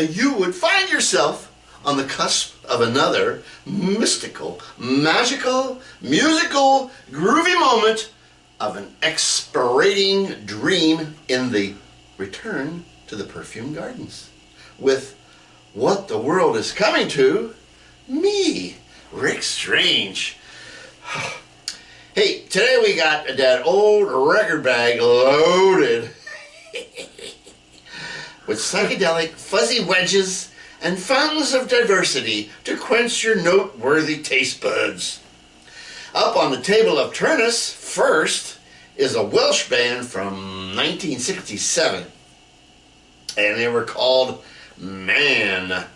you would find yourself on the cusp of another mystical, magical, musical, groovy moment of an expirating dream in the return to the Perfumed Gardens with What the World is Coming to, me, Rik Strange. Hey, today we got that old record bag loaded with psychedelic fuzzy wedges and fountains of diversity to quench your noteworthy taste buds. Up on the table of Turnus first is a Welsh band from 1967, and they were called Man.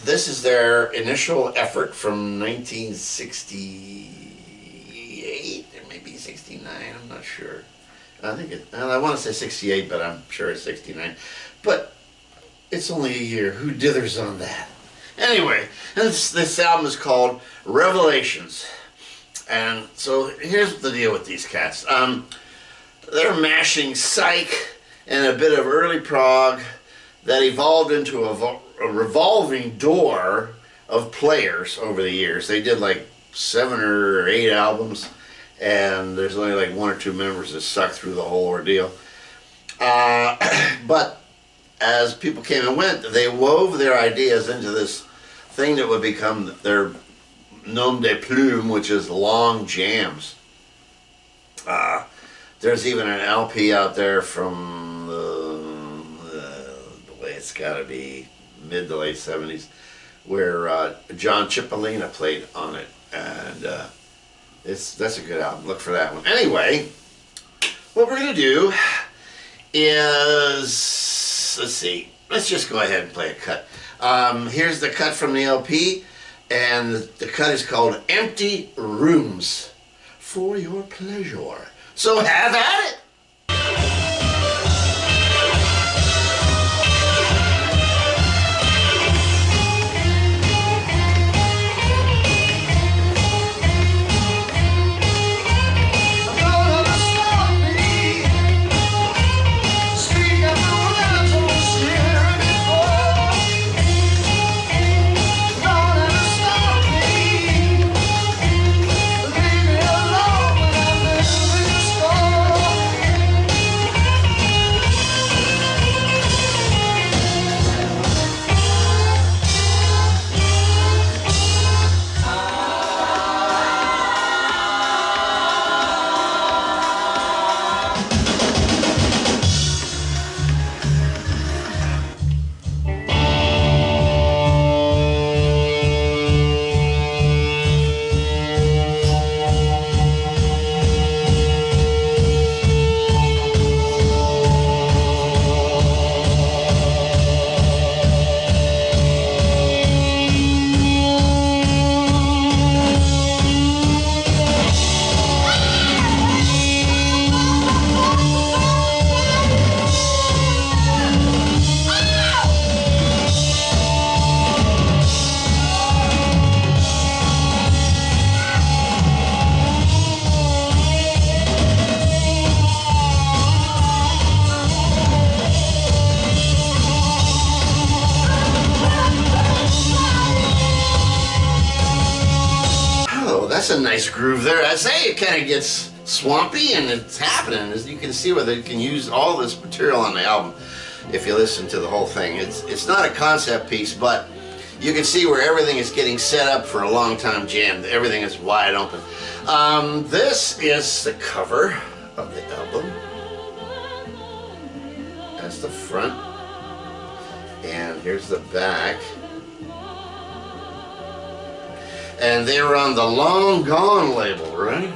This is their initial effort from 1968, or maybe 69, I'm not sure. I think I want to say 68, but I'm sure it's 69. But it's only a year. Who dithers on that? Anyway, this album is called Revelations. And so here's the deal with these cats. They're mashing psych and a bit of early prog that evolved into a revolving door of players over the years. They did like 7 or 8 albums, and there's only like 1 or 2 members that stuck through the whole ordeal. But as people came and went, they wove their ideas into this thing that would become their nom de plume, which is long jams. There's even an LP out there from the way it's got to be mid to late 70s, where John Cipollina played on it, and that's a good album. Look for that one. Anyway, what we're gonna do is, let's see, let's just go ahead and play a cut. Here's the cut from the LP, and the cut is called Empty Rooms for Your Pleasure. So have at it! That's a nice groove there. I say it kind of gets swampy, and it's happening. As you can see, where they can use all this material on the album if you listen to the whole thing. It's not a concept piece, but you can see where everything is getting set up for a long time jam. Everything is wide open. This is the cover of the album. That's the front, and here's the back. And they were on the Long Gone label, right?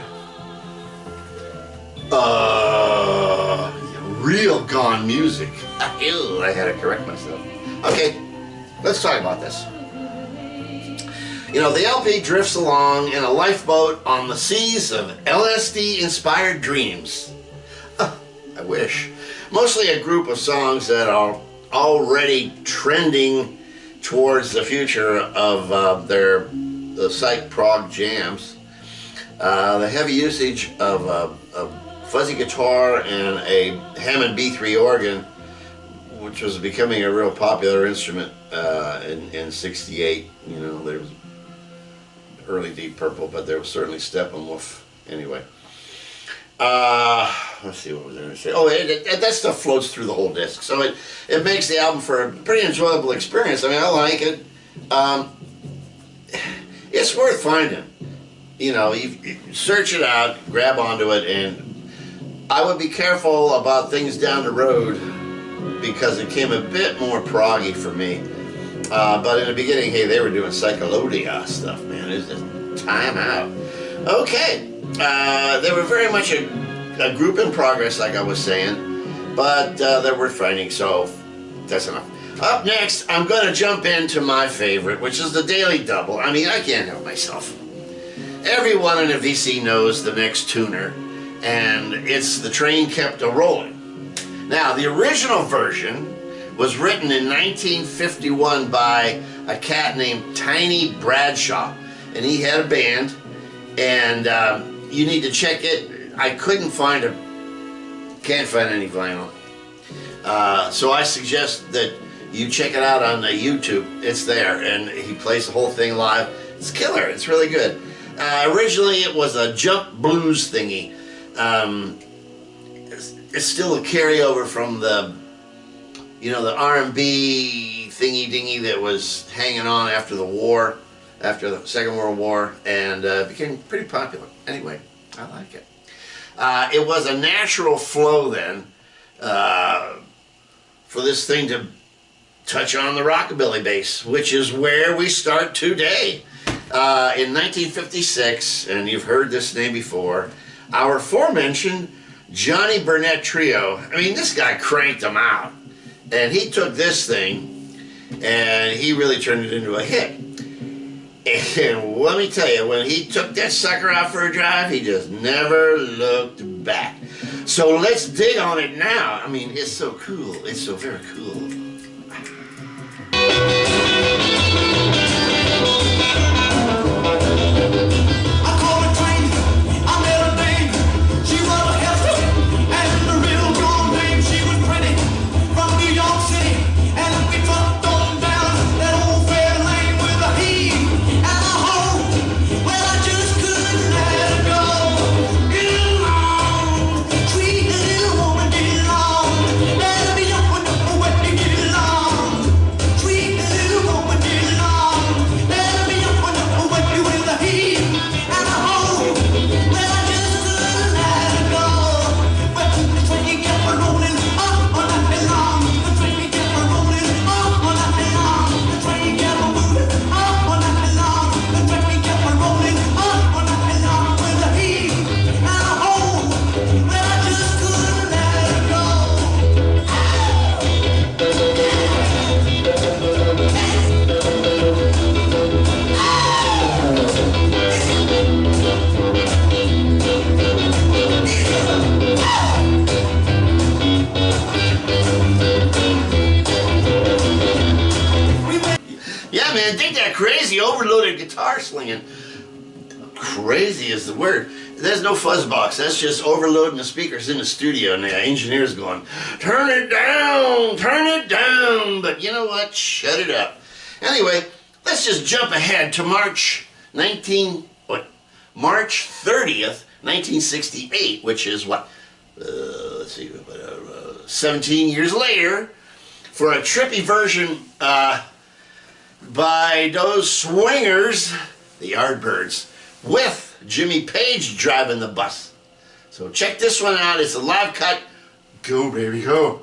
Real Gone Music. Ew, I had to correct myself. Okay, let's talk about this. You know, the LP drifts along in a lifeboat on the seas of LSD-inspired dreams. I wish. Mostly a group of songs that are already trending towards the future of the psych prog jams. The heavy usage of a fuzzy guitar and a Hammond B3 organ which was becoming a real popular instrument in '68. You know, there was early Deep Purple, but there was certainly Steppenwolf. Anyway, let's see what was I going to say. Oh, that stuff floats through the whole disc, so it makes the album for a pretty enjoyable experience. I mean, I like it. It's worth finding. You know, you search it out, grab onto it, and I would be careful about things down the road because it came a bit more proggy for me. But in the beginning, hey, they were doing Psychedelic stuff, man. It's just time out. Okay, they were very much a group in progress, like I was saying, but they're worth finding, so that's enough. Up next, I'm going to jump into my favorite, which is the Daily Double. I mean, I can't help myself. Everyone in a VC knows the next tuner, and it's The Train Kept A-Rolling. Now, the original version was written in 1951 by a cat named Tiny Bradshaw, and he had a band, and you need to check it. I couldn't find can't find any vinyl. So I suggest that you check it out on YouTube. It's there, and he plays the whole thing live. It's killer. It's really good. Originally, it was a jump blues thingy. It's still a carryover from the, you know, the R&B thingy-dingy that was hanging on after the war, after the Second World War, and became pretty popular. Anyway, I like it. It was a natural flow then for this thing to touch on the rockabilly bass, which is where we start today. In 1956, and you've heard this name before, our aforementioned Johnny Burnett Trio, I mean, this guy cranked them out. And he took this thing, and he really turned it into a hit. And let me tell you, when he took that sucker out for a drive, he just never looked back. So let's dig on it now. I mean, it's so cool. It's so very cool. Crazy overloaded guitar slinging. Crazy is the word. There's no fuzz box. That's just overloading the speakers in the studio, and the engineer's going, turn it down, turn it down. But you know what? Shut it up. Anyway, let's just jump ahead to March 30th, 1968, which is what? Let's see, 17 years later, for a trippy version by those swingers, the Yardbirds, with Jimmy Page driving the bus. So check this one out. It's a live cut. Go, baby, go.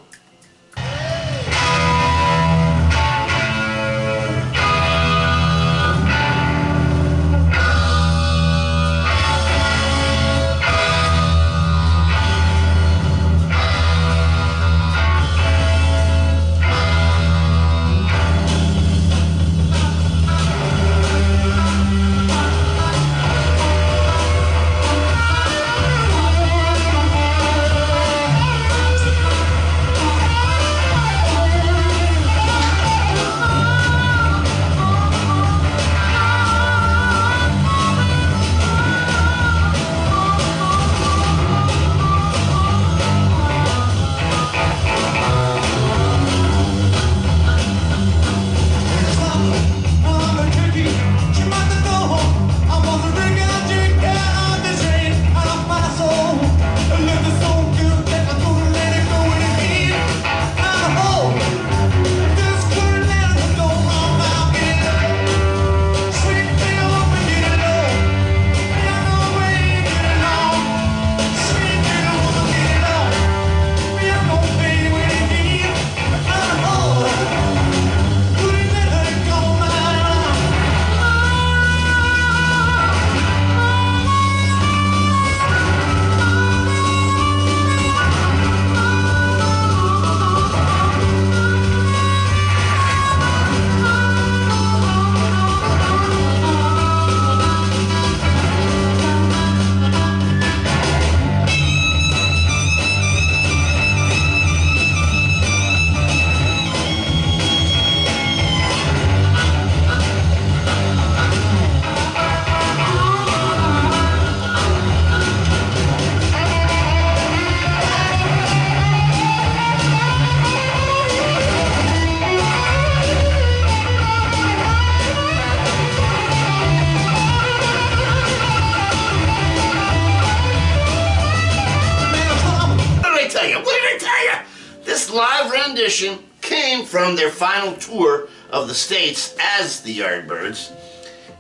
edition came from their final tour of the States as the Yardbirds.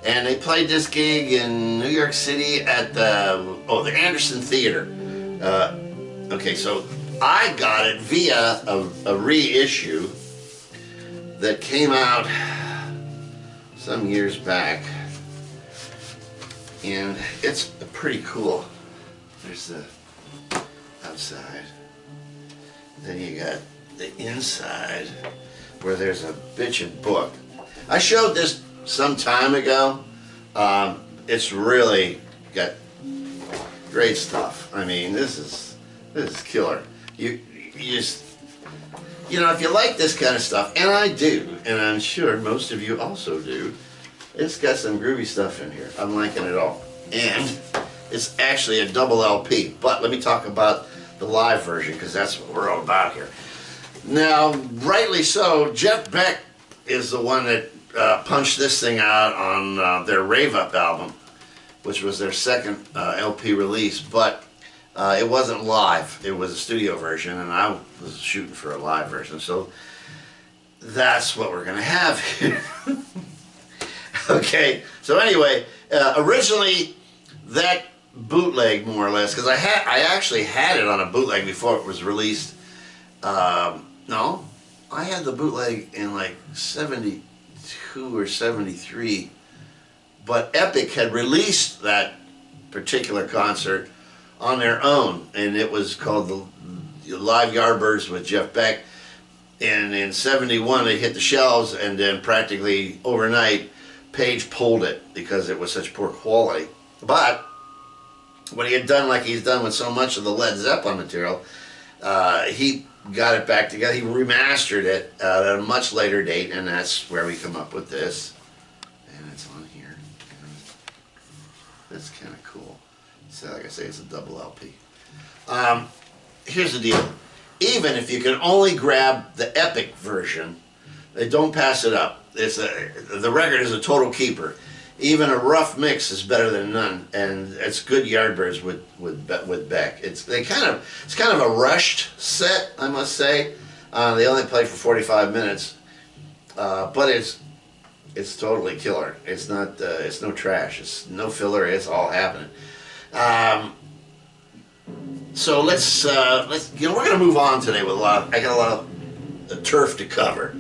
And they played this gig in New York City at the Anderson Theater. Okay, so I got it via a reissue that came out some years back. And it's pretty cool. There's the outside. Then you got the inside where there's a bitchin' book. I showed this some time ago. It's really got great stuff. I mean, this is killer. You just, if you like this kind of stuff, and I do, and I'm sure most of you also do, it's got some groovy stuff in here. I'm liking it all. And it's actually a double LP. But let me talk about the live version, because that's what we're all about here. Now, rightly so, Jeff Beck is the one that punched this thing out on their Rave Up album, which was their second LP release, but it wasn't live. It was a studio version, and I was shooting for a live version, so that's what we're going to have here. Okay, so anyway, originally that bootleg, more or less, because I actually had it on a bootleg before it was released. No, I had the bootleg in like 72 or 73, but Epic had released that particular concert on their own, and it was called the Live Yardbirds with Jeff Beck. And in 71 it hit the shelves, and then practically overnight Page pulled it because it was such poor quality. But what he had done, like he's done with so much of the Led Zeppelin material, he got it back together. He remastered it at a much later date, and that's where we come up with this. And it's on here. That's kind of cool. So, like I say, it's a double LP. Here's the deal. Even if you can only grab the Epic version, don't pass it up. The record is a total keeper. Even a rough mix is better than none, and it's good Yardbirds with Beck. It's kind of a rushed set, I must say. They only played for 45 minutes, but it's totally killer. It's no trash. It's no filler. It's all happening. So let's we're going to move on today with I got a lot of turf to cover.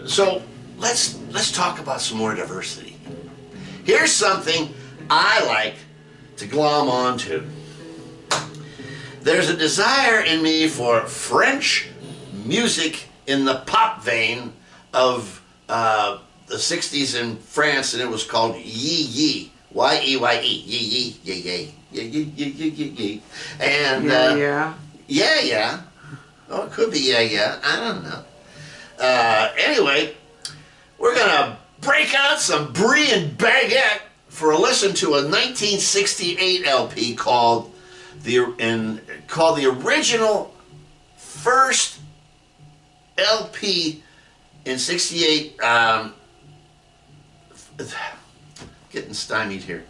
So let's talk about some more diversity. Here's something I like to glom onto. There's a desire in me for French music in the pop vein of the 60s in France, and it was called Yee Yee. Y-E-Y-E. Yee Yee. Yee Yee. And yeah. Oh, it could be yeah. I don't know. Anyway, we're gonna break out some Brie and Baguette for a listen to a 1968 LP called the original first LP in '68. Getting stymied here.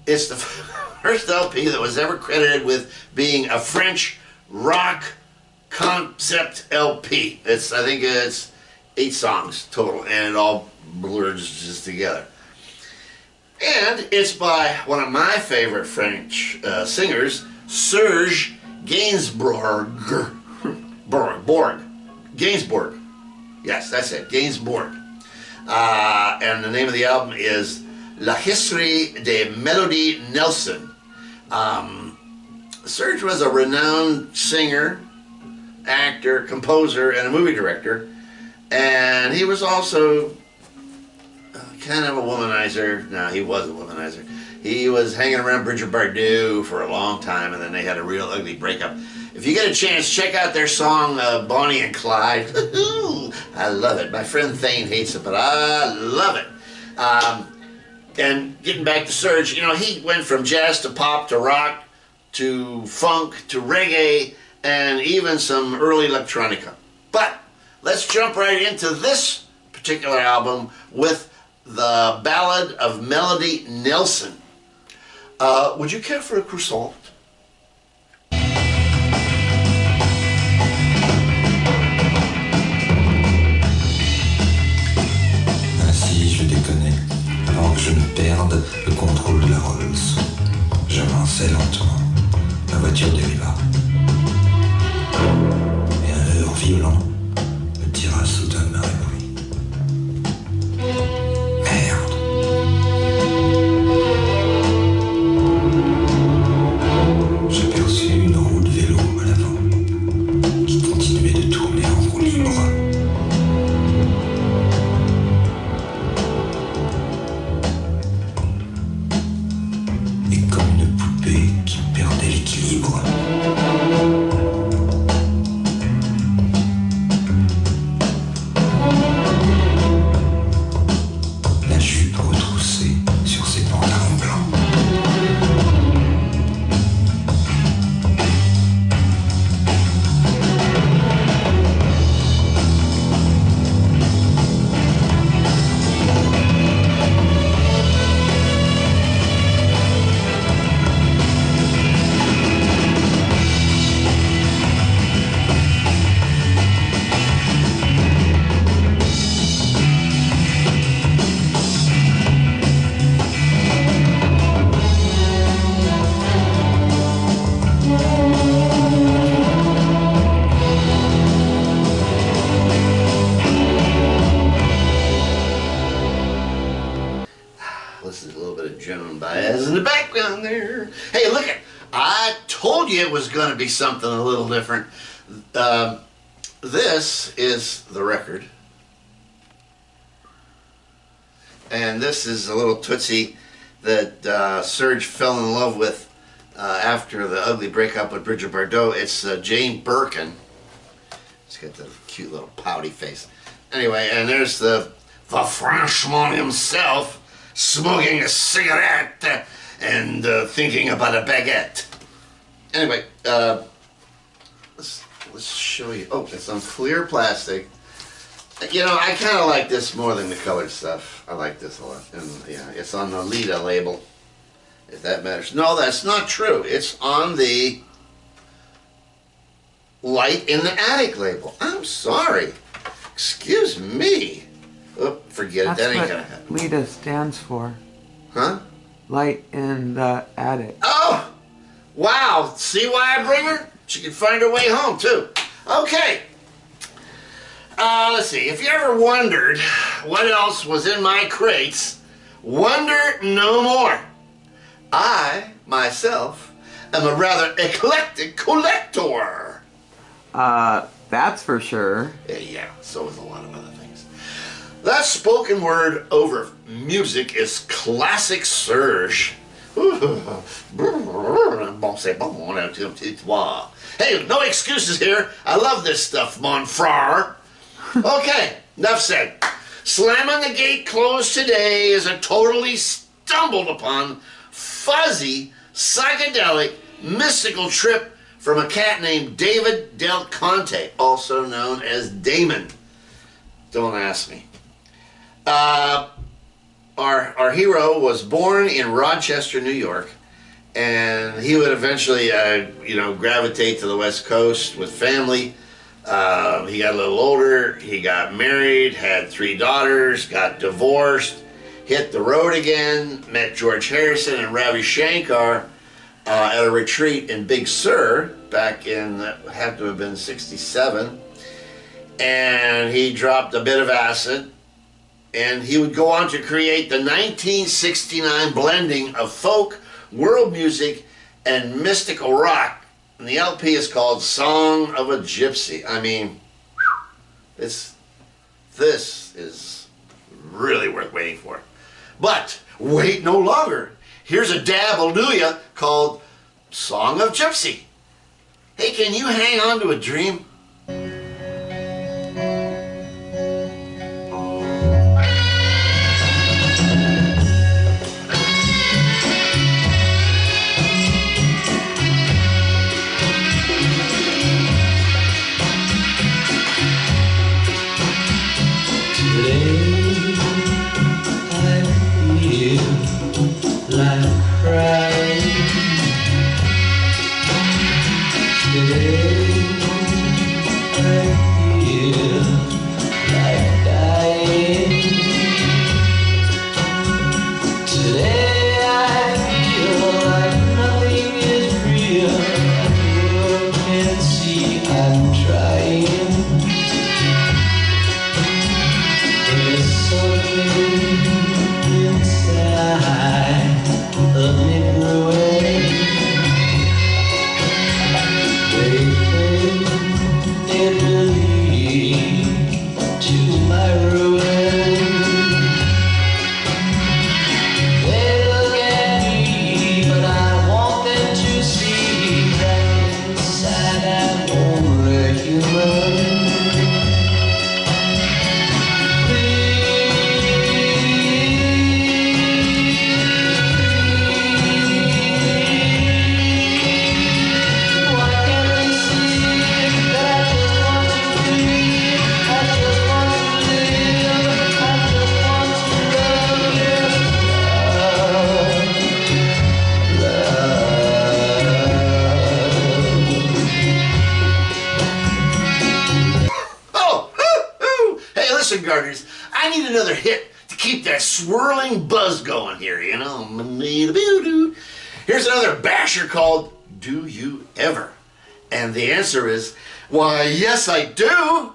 It's the first LP that was ever credited with being a French rock concept LP. I think it's 8 songs total, and it all blurs just together. And it's by one of my favorite French singers, Serge Gainsbourg. Gainsbourg. Yes, that's it, Gainsbourg. And the name of the album is La History de Melody Nelson. Serge was a renowned singer, actor, composer, and a movie director, and he was also kind of a womanizer. No, he was a womanizer. He was hanging around Bridget Bardot for a long time, and then they had a real ugly breakup. If you get a chance, check out their song Bonnie and Clyde. I love it. My friend Thane hates it, but I love it. And getting back to Serge, he went from jazz to pop to rock to funk to reggae and even some early electronica. But let's jump right into this particular album with the Ballad of Melody Nelson. Would you care for a croissant? perdre le contrôle de la Rolls. J'avançais lentement. La voiture dériva. Et un heurt violent me tira soudain de ma rêverie. Merde. J'aperçus une roue de vélo à l'avant qui continuait de tourner en roue libre. Et comme une poupée qui perdait l'équilibre. La jupe retroussée sur ses pantalons blancs. Listen to a little bit of Joan Baez in the background there. Hey, look it! I told you it was going to be something a little different. This is the record. And this is a little Tootsie that Serge fell in love with after the ugly breakup with Bridget Bardot. It's Jane Birkin. She's got the cute little pouty face. Anyway, and there's the Frenchman himself smoking a cigarette and thinking about a baguette. Anyway, let's show you. Oh, it's on clear plastic. You know, I kind of like this more than the colored stuff. I like this a lot. And yeah, it's on the Lita label, if that matters. No, that's not true. It's on the Light in the Attic label. I'm sorry. Excuse me. Oh, forget it. That ain't gonna happen. Lita stands for. Huh? Light in the Attic. Oh! Wow. See why I bring her? She can find her way home, too. Okay. Let's see. If you ever wondered what else was in my crates, wonder no more. I, myself, am a rather eclectic collector. That's for sure. Yeah, so is a lot of other things. That spoken word over music is classic Serge. Hey, no excuses here. I love this stuff, mon frere. Okay, enough said. Slamming the Gate closed today is a totally stumbled upon, fuzzy, psychedelic, mystical trip from a cat named David Del Conte, also known as Damon. Don't ask me. Our hero was born in Rochester, New York, and he would eventually, gravitate to the West Coast with family. He got a little older, he got married, had 3 daughters, got divorced, hit the road again, met George Harrison and Ravi Shankar at a retreat in Big Sur back in, had to have been 67, and he dropped a bit of acid, and he would go on to create the 1969 blending of folk, world music, and mystical rock. And the LP is called Song of a Gypsy. I mean, this is really worth waiting for. But wait no longer. Here's a dab-a-looya called Song of Gypsy. Hey, can you hang on to a dream? Today hit to keep that swirling buzz going here, you know. Here's another basher called Do You Ever? And the answer is, why, yes I do.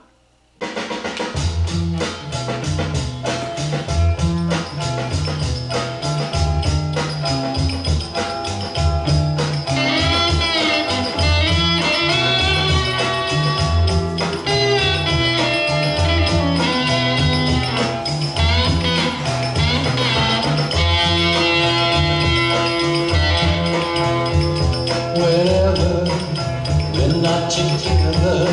Together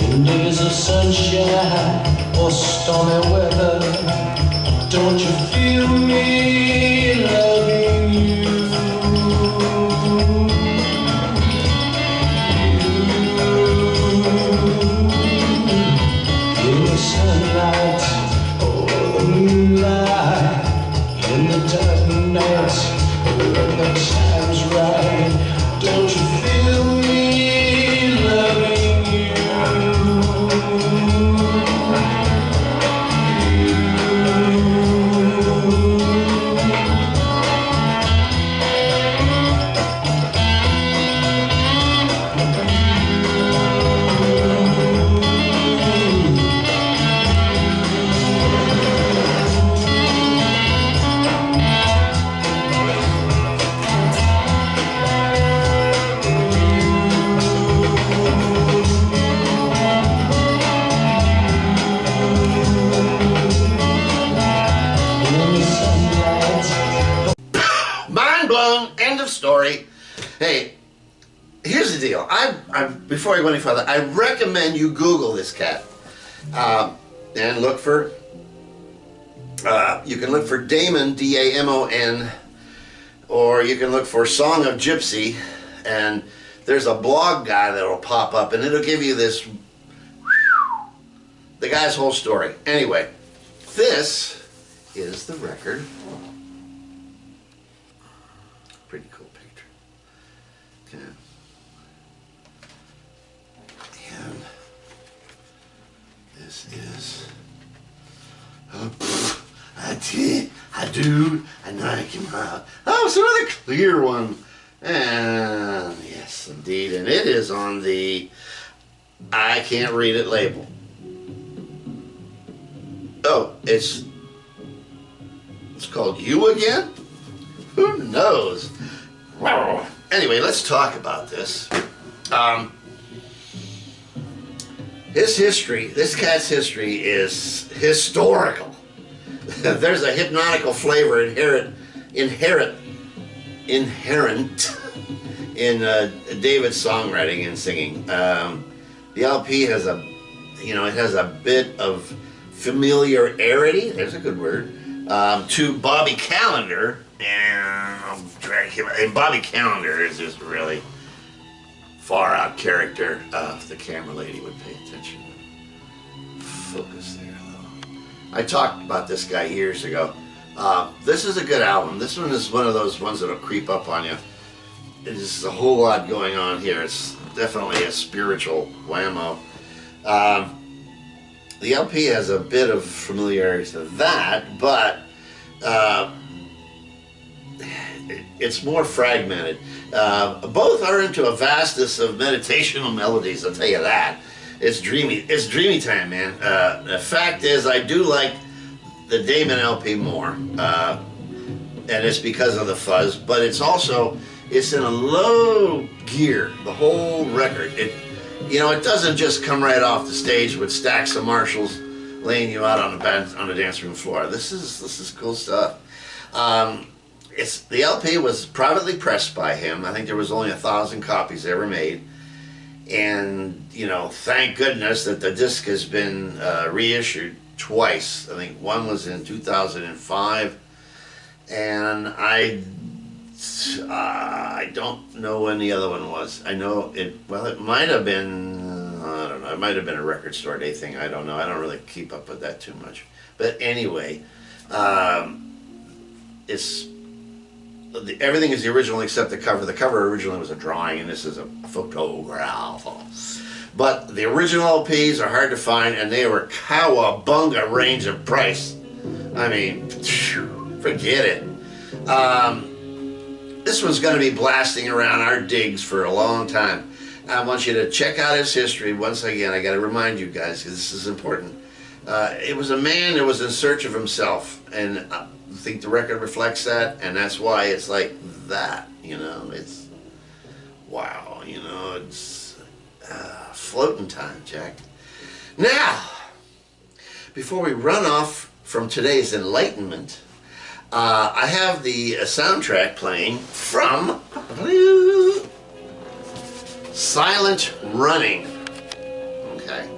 in days of sunshine or stormy weather, don't you feel me loving you? In the sunlight or the moonlight, in the dark night when the time's right, don't you feel me? End of story. Hey, here's the deal. Before I go any further, I recommend you Google this cat and look for. You can look for Damon, D-A-M-O-N, or you can look for Song of Gypsy, and there's a blog guy that'll pop up, and it'll give you this. The guy's whole story. Anyway, this is the record. Pretty cool picture. Okay. And this is I do, I like him. Oh, it's another clear one. And yes, indeed. And it is on the I can't read it label. Oh, it's called You Again? Who knows? Anyway, let's talk about this. His history, this cat's history is historical. There's a hypnotical flavor inherent in David's songwriting and singing. The LP has it has a bit of familiarity, there's a good word, to Bobby Calendar. And Bobby Calendar is just really far out character. If the camera lady would pay attention. Focus there, though. I talked about this guy years ago. This is a good album. This one is one of those ones that'll creep up on you. There's a whole lot going on here. It's definitely a spiritual whammo. The LP has a bit of familiarity to that, but it's more fragmented. Both are into a vastness of meditational melodies, I'll tell you that. It's dreamy. It's dreamy time, man. The fact is, I do like the Damon LP more, and it's because of the fuzz, but it's in a low gear, the whole record. It doesn't just come right off the stage with stacks of Marshalls laying you out on the dance room floor. This is cool stuff. The LP was privately pressed by him. I think there was only 1,000 copies ever made. And, thank goodness that the disc has been reissued twice. I think one was in 2005. And I don't know when the other one was. I know it might have been, I don't know, it might have been a record store day thing. I don't know. I don't really keep up with that too much. But anyway, everything is the original except the cover. The cover originally was a drawing, and this is a photograph. But the original LPs are hard to find, and they were cowabunga range of price. I mean, forget it. This one's going to be blasting around our digs for a long time. I want you to check out his history. Once again, I got to remind you guys, because this is important. It was a man that was in search of himself, and I think the record reflects that, and that's why it's like that, you know. It's, wow, you know, it's floating time, Jack. Now, before we run off from today's enlightenment, I have the soundtrack playing from Silent Running. Okay.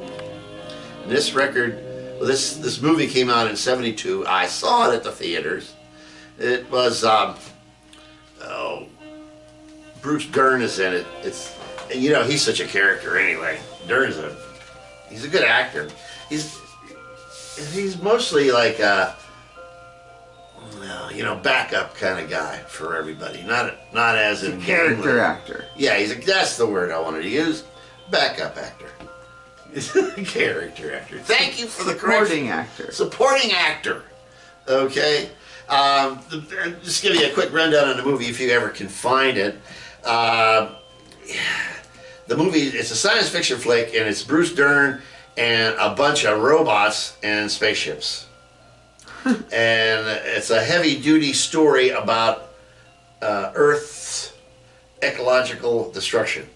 And this record, well, this movie came out in '72. I saw it at the theaters. It was, Bruce Dern is in it. And you know, he's such a character anyway. Dern's he's a good actor. He's mostly like you know, backup kind of guy for everybody. Not as in Character actor. Yeah, that's the word I wanted to use. Backup actor. Character actor. Thank you for the correction. Supporting actor. Supporting actor. Okay. Just give you a quick rundown on the movie if you ever can find it. The movie, it's a science fiction flick, and it's Bruce Dern and a bunch of robots and spaceships. And it's a heavy-duty story about Earth's ecological destruction.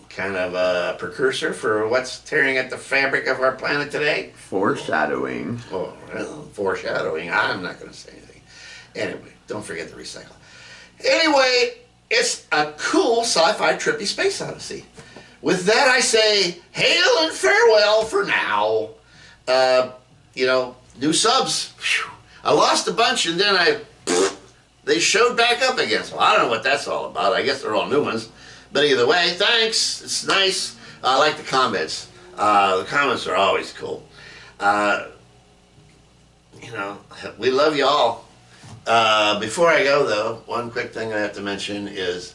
Kind of a precursor for what's tearing at the fabric of our planet today. Foreshadowing. Oh, well, foreshadowing. I'm not going to say anything. Anyway, don't forget to recycle. Anyway, it's a cool sci-fi trippy space odyssey. With that, I say hail and farewell for now. You know, new subs. Whew. I lost a bunch, and then they showed back up again. So I don't know what that's all about. I guess they're all new ones. But either way, thanks. It's nice. I like the comments. The comments are always cool. You know, we love you all. Before I go, though, one quick thing I have to mention is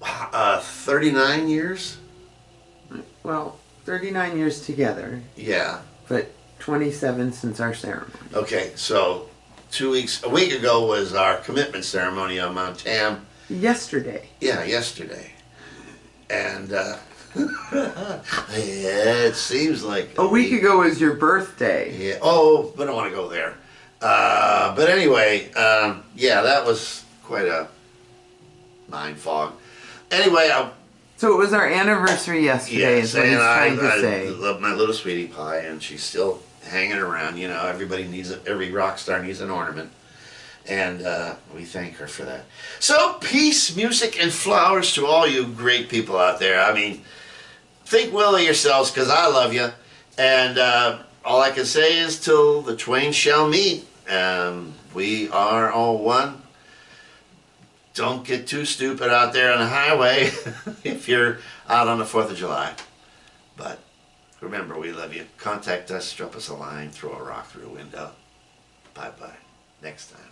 39 years? Well, 39 years together. Yeah. But 27 since our ceremony. Okay, so a week ago was our commitment ceremony on Mount Tam. Yesterday. Yeah, yesterday. And yeah, it seems like A week ago was your birthday. Yeah. Oh, but I don't want to go there. But anyway, yeah, that was quite a mind fog. Anyway, So it was our anniversary yesterday, is what he's trying to I say. love my little sweetie pie, and she's still hanging around. You know, every rock star needs an ornament. And we thank her for that. So, peace, music, and flowers to all you great people out there. I mean, think well of yourselves, because I love you. And all I can say is, till the twain shall meet, we are all one. Don't get too stupid out there on the highway if you're out on the 4th of July. But remember, we love you. Contact us, drop us a line, throw a rock through a window. Bye-bye. Next time.